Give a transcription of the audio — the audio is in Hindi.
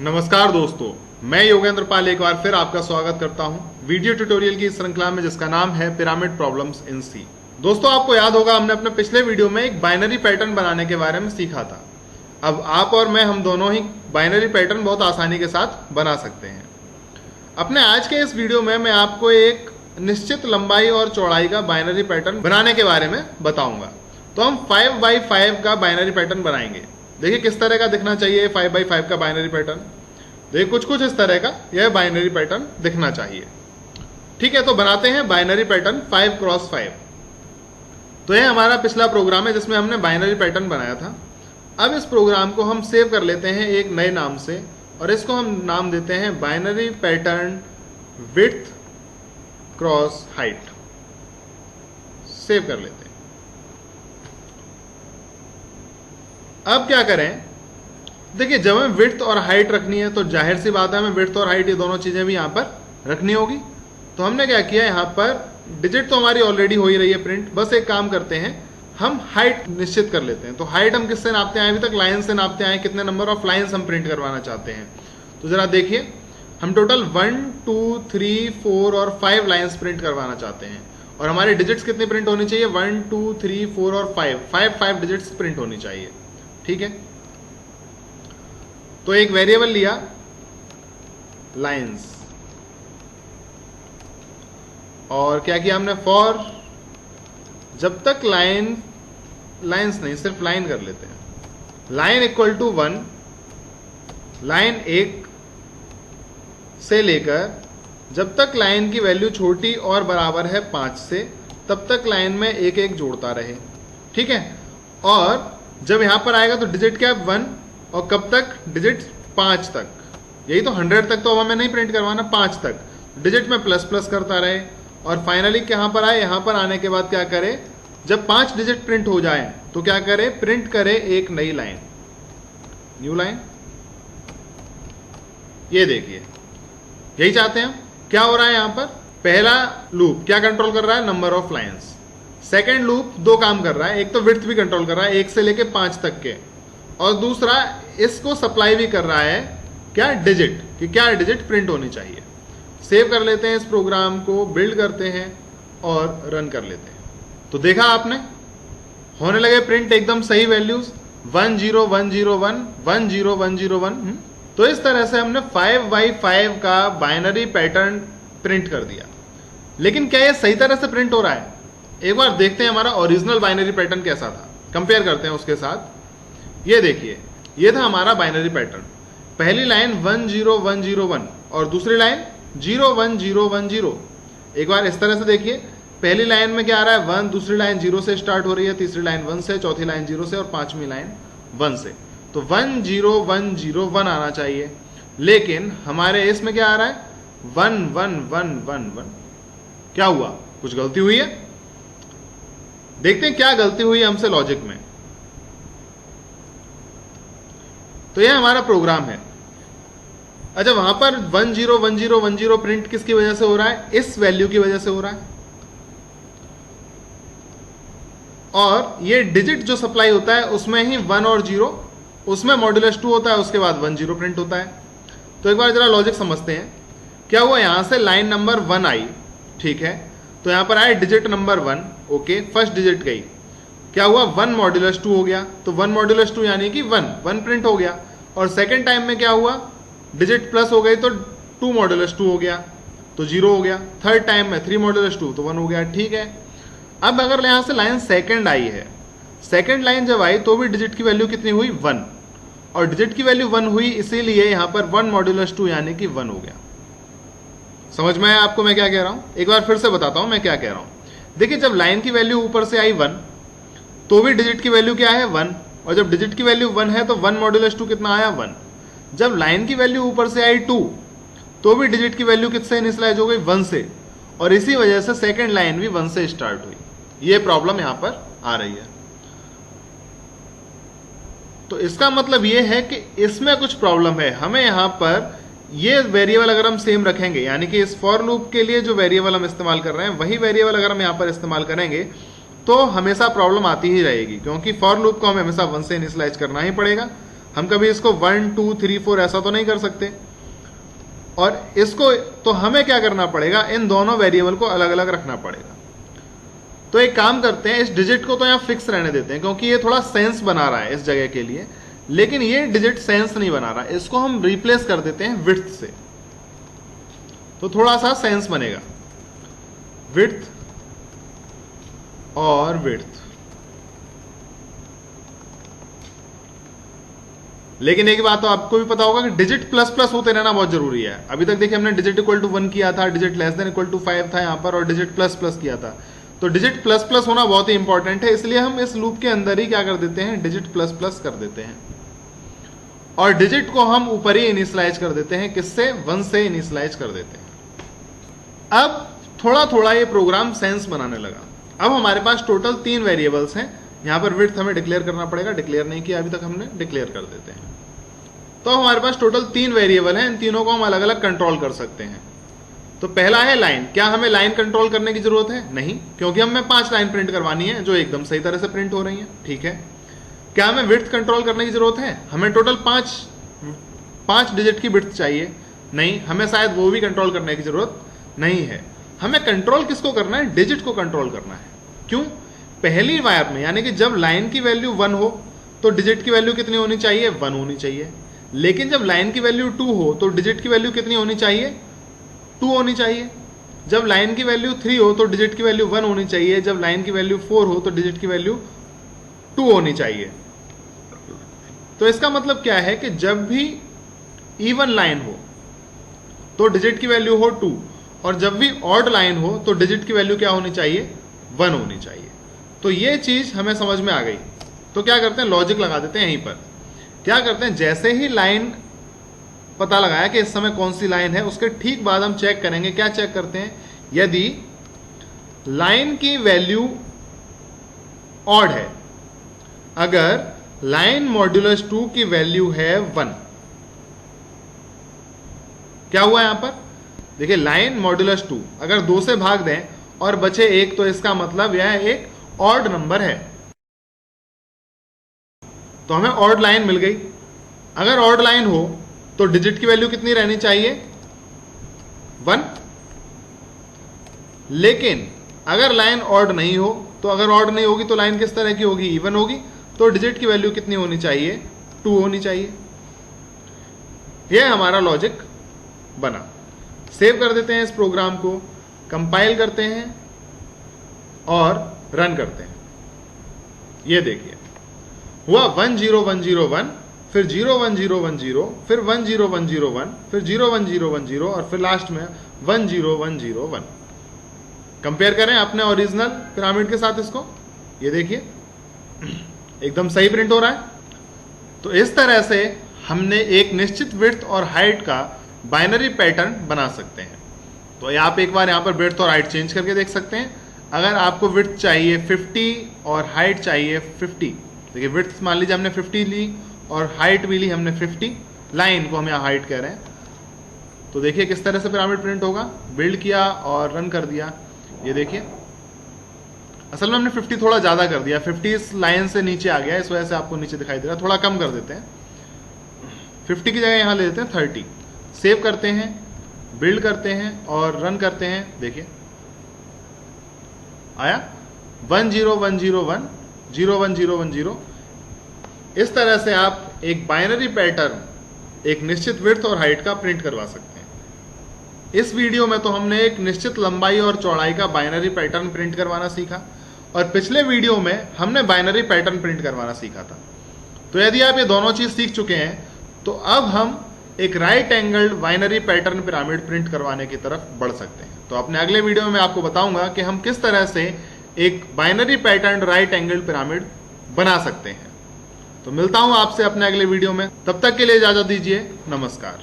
नमस्कार दोस्तों, मैं योगेंद्र पाल एक बार फिर आपका स्वागत करता हूं वीडियो ट्यूटोरियल की इस श्रृंखला में जिसका नाम है पिरामिड प्रॉब्लम्स इन सी। दोस्तों, आपको याद होगा हमने अपने पिछले वीडियो में एक बाइनरी पैटर्न बनाने के बारे में सीखा था। अब आप और मैं हम दोनों ही बाइनरी पैटर्न बहुत आसानी के साथ बना सकते हैं। अपने आज के इस वीडियो में मैं आपको एक निश्चित लंबाई और चौड़ाई का बाइनरी पैटर्न बनाने के बारे में बताऊंगा। तो हम 5x5 का बाइनरी पैटर्न बनाएंगे। देखिए किस तरह का दिखना चाहिए 5x5 का बाइनरी पैटर्न। देखिए कुछ इस तरह का यह बाइनरी पैटर्न दिखना चाहिए। ठीक है, तो बनाते हैं बाइनरी पैटर्न 5x5। तो यह हमारा पिछला प्रोग्राम है जिसमें हमने बाइनरी पैटर्न बनाया था। अब इस प्रोग्राम को हम सेव कर लेते हैं एक नए नाम से और इसको हम नाम देते हैं binary pattern width cross height. Save कर लेते हैं। अब क्या करें, देखिए जब हमें विड्थ और हाइट रखनी है तो जाहिर सी बात है हमें विड्थ और हाइट ये दोनों चीजें भी यहां पर रखनी होगी। तो हमने क्या किया, यहां पर डिजिट तो हमारी ऑलरेडी हो ही रही है प्रिंट, बस एक काम करते हैं हम हाइट निश्चित कर लेते हैं। तो हाइट हम किससे नापते हैं, अभी तक लाइन से नापते हैं, कितने नंबर ऑफ लाइन्स हम प्रिंट करवाना चाहते हैं। तो जरा देखिए, हम टोटल 1 2 3 4 और 5 लाइन्स प्रिंट करवाना चाहते हैं और हमारी डिजिट्स कितनी प्रिंट होनी चाहिए, 1 2 3 4 और 5 डिजिट्स प्रिंट होनी चाहिए। ठीक है, तो एक वेरिएबल लिया लाइंस और क्या किया हमने, फॉर जब तक लाइंस नहीं सिर्फ लाइन कर लेते हैं, लाइन इक्वल टू 1, लाइन 1 से लेकर जब तक लाइन की वैल्यू छोटी और बराबर है 5 से तब तक लाइन में एक एक जोड़ता रहे। ठीक है, और जब यहां पर आएगा तो डिजिट क्या है 1 और कब तक, डिजिट 5 तक। यही तो 100 तक तो अब हमें नहीं प्रिंट करवाना, 5 तक डिजिट में प्लस प्लस करता रहे और फाइनली कहां पर आए, यहां पर आने के बाद क्या करे, जब 5 डिजिट प्रिंट हो जाए तो क्या करे, प्रिंट करे एक नई लाइन, न्यू लाइन। ये देखिए यही चाहते हैं हम। क्या हो रहा है यहां पर, पहला लूप क्या कंट्रोल कर रहा है, number of lines. Second loop दो काम कर रहा है, एक तो विड्थ भी कंट्रोल कर रहा है 1 से लेके 5 तक के, और दूसरा इसको सप्लाई भी कर रहा है क्या, डिजिट, कि क्या डिजिट प्रिंट होनी चाहिए। सेव कर लेते हैं इस प्रोग्राम को, बिल्ड करते हैं और रन कर लेते हैं। तो देखा आपने, होने लगे प्रिंट एकदम सही वैल्यूज 1 0 1 0 1 1 0 1 0 1। तो इस तरह से हमने 5x5 का बाइनरी पैटर्न प्रिंट कर दिया। लेकिन क्या यह सही तरह से प्रिंट हो रहा है, एक बार देखते हैं हमारा ओरिजिनल बाइनरी पैटर्न कैसा था, कंपेयर करते हैं उसके साथ। ये देखिए, ये था हमारा बाइनरी पैटर्न। पहली लाइन 1 0 1 0 1 और दूसरी लाइन 0 1 0 1 0। एक बार इस तरह से देखिए, पहली लाइन में क्या आ रहा है 1, दूसरी लाइन 0 से स्टार्ट हो रही है, तीसरी लाइन 1 से, चौथी लाइन 0 से और पांचवी लाइन 1 से। तो 1 0 1 0 1 आना चाहिए, लेकिन हमारे इसमें क्या आ रहा है 1 1 1 1 1। क्या हुआ, कुछ गलती हुई है। देखते हैं क्या गलती हुई है हमसे लॉजिक में। तो यह हमारा प्रोग्राम है। अच्छा, वहां पर 1 0 1 0 1 0 प्रिंट किसकी वजह से हो रहा है, इस वैल्यू की वजह से हो रहा है। और ये डिजिट जो सप्लाई होता है उसमें ही 1 और 0, उसमें मॉड्यूलस 2 होता है, उसके बाद 1 0 प्रिंट होता है। तो एक बार जरा लॉजिक समझते हैं। क्या हुआ, यहां से लाइन नंबर 1 आई, ठीक है, तो यहां पर आया digit number 1, okay, first digit गई, क्या हुआ 1 मॉड्यूलस 2 हो गया। तो 1 मॉड्यूलस 2 यानी कि 1 प्रिंट हो गया। और सेकंड टाइम में क्या हुआ, डिजिट प्लस हो गई तो 2 मॉड्यूलस 2 हो गया, तो 0 हो गया। थर्ड टाइम में 3 मॉड्यूलस 2 तो 1 हो गया। ठीक है, अब अगर यहां से लाइन सेकंड आई है, सेकंड लाइन जब आई तो भी डिजिट की वैल्यू कितनी हुई 1, और डिजिट की वैल्यू 1 हुई, इसीलिए यहां पर 1 मॉड्यूलस 2 यानी कि 1 हो गया। समझ में आया आपको मैं क्या कह रहा हूं, एक बार फिर से बताता हूं मैं क्या कह रहा हूं। देखिए जब लाइन की वैल्यू ऊपर से आई 1 तो भी डिजिट की वैल्यू क्या है 1, और जब डिजिट की वैल्यू 1 है तो 1 मॉड्यूलस 2 कितना आया 1। जब लाइन की वैल्यू ऊपर से आई 2 तो भी डिजिट की वैल्यू किससे इनिशियलाइज हो गई 1 से, और इसी वजह से सेकंड लाइन भी 1 से स्टार्ट हुई। ये प्रॉब्लम यहां पर आ रही है। तो इसका मतलब ये है कि इसमें कुछ प्रॉब्लम है। हमें यहां पर ये वेरिएबल अगर हम सेम रखेंगे, यानी कि इस फॉर लूप के लिए जो वेरिएबल हम इस्तेमाल कर रहे हैं वही वेरिएबल अगर हम यहां पर इस्तेमाल करेंगे तो हमेशा प्रॉब्लम आती ही रहेगी, क्योंकि फॉर लूप को हमें हमेशा 1 से इनिशियलाइज करना ही पड़ेगा। हम कभी इसको 1 2 3 4 ऐसा तो नहीं कर सकते। और इसको तो हमें क्या करना पड़ेगा, इन दोनों वेरिएबल को अलग अलग रखना पड़ेगा। तो एक काम करते हैं, इस डिजिट को तो यहां फिक्स रहने देते हैं क्योंकि ये थोड़ा सेंस बना रहा है इस जगह के लिए, लेकिन ये डिजिट सेंस नहीं बना रहा, इसको हम रिप्लेस कर देते हैं विड्थ से, तो थोड़ा सा सेंस बनेगा, विड्थ और विड्थ। लेकिन एक बात तो आपको भी पता होगा कि डिजिट प्लस प्लस होते रहना बहुत जरूरी है। अभी तक देखिए हमने डिजिट इक्वल टू 1 किया था, digit less than equal to 5 था यहां पर, और डिजिट प्लस प्लस किया था। तो डिजिट प्लस प्लस होना बहुत ही इंपॉर्टेंट है, इसलिए हम इस लूप के अंदर ही क्या कर देते हैं, डिजिट प्लस प्लस कर देते हैं। और डिजिट को हम ऊपर ही इनिशियलाइज कर देते हैं, किससे, 1 से इनिशियलाइज कर देते हैं। अब थोड़ा थोड़ा ये प्रोग्राम सेंस बनाने लगा। अब हमारे पास टोटल 3 वेरिएबल्स हैं। यहां पर विड्थ हमें डिक्लेयर करना पड़ेगा, डिक्लेयर नहीं किया अभी तक हमने, डिक्लेयर कर देते हैं। तो हमारे पास टोटल 3 वेरिएबल हैं, इन तीनों को हम अलग अलग कंट्रोल कर सकते हैं। तो पहला है लाइन। क्या हमें लाइन कंट्रोल करने की जरूरत है? नहीं, क्योंकि हमें 5 लाइन प्रिंट करवानी है जो एकदम सही तरह से प्रिंट हो रही है। ठीक है। क्या हमें विड्थ कंट्रोल करने की जरूरत है? हमें टोटल 5 डिजिट की विड्थ चाहिए। नहीं, हमें शायद वो भी कंट्रोल करने की जरूरत नहीं है। हमें कंट्रोल किसको करना है? डिजिट को कंट्रोल करना है। क्यों? पहली वायर में, यानी कि जब लाइन की वैल्यू 1 हो तो डिजिट की वैल्यू कितनी होनी चाहिए? 1 होनी चाहिए। लेकिन जब लाइन की वैल्यू 2 हो तो डिजिट की वैल्यू कितनी होनी चाहिए? 2 होनी चाहिए। जब लाइन की वैल्यू 3 हो तो डिजिट की वैल्यू 1 होनी चाहिए। जब लाइन की वैल्यू 4 हो तो डिजिट की वैल्यू 2 होनी चाहिए। तो इसका मतलब क्या है कि जब भी इवन लाइन हो तो डिजिट की वैल्यू हो 2, और जब भी ऑड लाइन हो तो डिजिट की वैल्यू क्या होनी चाहिए? 1 होनी चाहिए। तो ये चीज हमें समझ में आ गई। तो क्या करते हैं, लॉजिक लगा देते हैं यहीं पर। क्या करते हैं, जैसे ही लाइन पता लगाया कि इस समय कौन सी लाइन है, उसके ठीक बाद हम चेक करेंगे। क्या चेक करते हैं? यदि लाइन की वैल्यू ऑड है, अगर लाइन मॉड्यूलस 2 की वैल्यू है 1, क्या हुआ यहां पर? देखिए, लाइन मॉड्यूलस 2 अगर 2 से भाग दें और बचे 1, तो इसका मतलब यह एक ऑड नंबर है, तो हमें ऑड लाइन मिल गई। अगर ऑड लाइन हो तो डिजिट की वैल्यू कितनी रहनी चाहिए? 1। लेकिन अगर लाइन ऑड नहीं हो, तो अगर ऑड नहीं होगी तो लाइन किस तरह की होगी? इवन होगी। तो डिजिट की वैल्यू कितनी होनी चाहिए? 2 होनी चाहिए। यह हमारा लॉजिक बना। सेव कर देते हैं इस प्रोग्राम को, कंपाइल करते हैं और रन करते हैं। ये देखिए, हुआ 1 0 1 0 1, फिर 0 1 0 1 0, फिर 1 0 1 0 1, फिर 0 1 0 1 0, और फिर लास्ट में 1 0 1 0 1। कंपेयर करें अपने ओरिजिनल पिरामिड के साथ इसको, ये देखिए एकदम सही प्रिंट हो रहा है। तो इस तरह से हमने एक निश्चित विड्थ और हाइट का बाइनरी पैटर्न बना सकते हैं। तो आप एक बार यहां पर विड्थ और हाइट चेंज करके देख सकते हैं। अगर आपको विड्थ चाहिए 50 और हाइट चाहिए 50, देखिए विड्थ मान लीजिए हमने 50 ली और हाइट भी ली हमने 50, लाइन को हम यहाँ हाइट कह रहे हैं। तो देखिए किस तरह से पिरामिड प्रिंट होगा। बिल्ड किया और रन कर दिया, ये देखिए असल में हमने 50 थोड़ा ज्यादा कर दिया, 50 इस लाइन से नीचे आ गया, इस वजह से आपको नीचे दिखाई दे रहा है। थोड़ा कम कर देते हैं, 50 की जगह यहां ले देते हैं 30। सेव करते हैं, बिल्ड करते हैं और रन करते हैं। देखिए आया 1 0 1 0 1 0 1 0 1 0। इस तरह से आप एक बाइनरी पैटर्न एक निश्चित विड्थ और हाइट का प्रिंट करवा सकते हैं। इस वीडियो में तो हमने एक निश्चित लंबाई और चौड़ाई का बाइनरी पैटर्न प्रिंट करवाना सीखा, और पिछले वीडियो में हमने बाइनरी पैटर्न प्रिंट करवाना सीखा था। तो यदि आप ये दोनों चीज सीख चुके हैं, तो अब हम एक right angled binary pattern pyramid print करवाने की तरफ बढ़ सकते हैं। तो अपने अगले वीडियो में मैं आपको बताऊंगा कि हम किस तरह से एक binary pattern right angled pyramid बना सकते हैं। तो मिलता हूं आपसे अपने अगले वीडियो में, तब तक के लिए इजाजत दीजिए, नमस्कार।